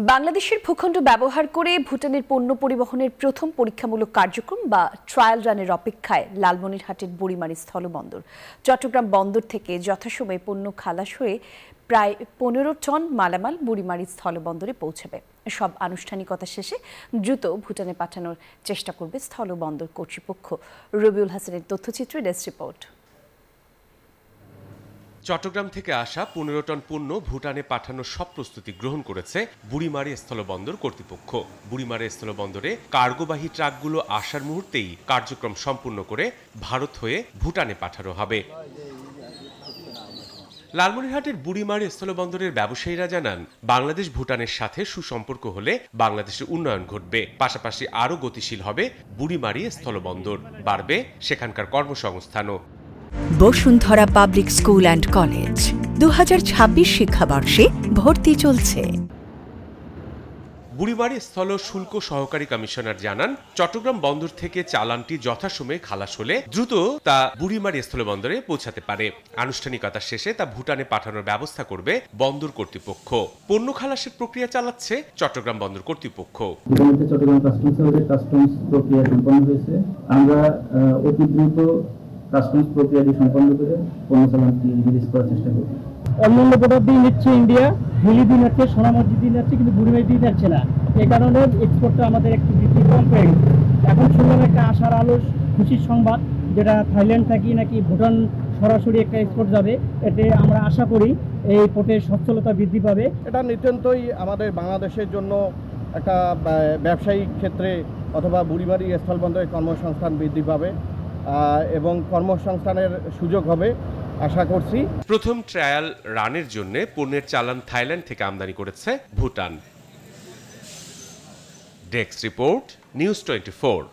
বাংলাদেশের ভূখণ্ড ব্যবহার করে ভুটানের পণ্য পরিবহনের প্রথম পরীক্ষামূলক কার্যক্রম বা ট্রায়াল রানের অপেক্ষায় লালমনিরহাটের বুড়িমারী স্থলবন্দর। চট্টগ্রাম বন্দর থেকে যথাসময়ে পণ্য খালাস হয়ে প্রায় 15 টন মালামাল বুড়িমারী স্থলবন্দরে পৌঁছাবে। সব আনুষ্ঠানিকতা শেষে দ্রুত ভুটানে পাঠানোর চেষ্টা করবে স্থলবন্দর কর্তৃপক্ষ। রবিউল হাসানের তথ্যচিত্র, ডেস্ক রিপোর্ট। চট্টগ্রাম থেকে আসা 15 টন পণ্য ভুটানে পাঠানোর সব প্রস্তুতি গ্রহণ করেছে বুড়িমারী স্থলবন্দর কর্তৃপক্ষ। বুড়িমারী স্থলবন্দরে কার্গোবাহী ট্রাকগুলো আসার মুহূর্তেই কার্যক্রম সম্পূর্ণ করে ভারত হয়ে ভুটানে পাঠানো হবে। লালমনিরহাটের বুড়িমারী স্থলবন্দরের ব্যবসায়ীরা জানান, বাংলাদেশ ভুটানের সাথে সুসম্পর্ক হলে বাংলাদেশের উন্নয়ন ঘটবে, পাশাপাশি আরও গতিশীল হবে বুড়িমারী স্থলবন্দর, বাড়বে সেখানকার কর্মসংস্থানও। Bashundhara public school and college 2026 শিক্ষাবর্ষে ভর্তি চলছে। বুড়িমারী স্থল শুল্ক সহকারী কমিশনার জানান, চট্টগ্রাম বন্দর থেকে চালানটি যথাসময়ে খালাস হলে দ্রুত তা বুড়িমারী স্থলবন্দরে পৌঁছাতে পারে। আনুষ্ঠানিকতা শেষে তা ভুটানে পাঠানোর ব্যবস্থা করবে বন্দর কর্তৃপক্ষ। পণ্য খালাসের প্রক্রিয়া চালাচ্ছে চট্টগ্রাম বন্দর কর্তৃপক্ষ। চট্টগ্রাম কাস্টমস প্রক্রিয়া সম্পন্ন হয়েছে। আমরা অতি দ্রুত কাস্টমস প্রক্রিয়াটি সম্পন্ন করে পণ্য চালানটি রিলিজ করার চেষ্টা করব। অন্যান্য প্রোডাক্ট দিয়ে নিচ্ছে ইন্ডিয়া, হিলি দিয়ে নিচ্ছে, সোনামসজি দিয়ে নিচ্ছে, কিন্তু বুড়িমারি দিয়ে যাচ্ছে না। এই কারণে এক্সপোর্টটা আমাদের একটু বৃদ্ধি কম হয়ে গেছে। এখন শুনলাম একটা আশার আলো খুশির সংবাদ, যেটা থাইল্যান্ড থেকে নাকি ভুটান সরাসরি একটা এক্সপোর্ট যাবে। এতে আমরা আশা করি এই পোর্টের সচ্ছলতা বৃদ্ধি পাবে। এটা নিতান্তই আমাদের বাংলাদেশের জন্য একটা ব্যবসায়িক ক্ষেত্রে অথবা বুড়িমারী স্থলবন্দরে কর্মসংস্থান বৃদ্ধি পাবে এবং কর্মসংস্থানের সুযোগ হবে আশা করছি। প্রথম ট্রায়াল রানের জন্য পণ্যের চালান থাইল্যান্ড থেকে আমদানি করেছে ভুটান। Desk report, news 24।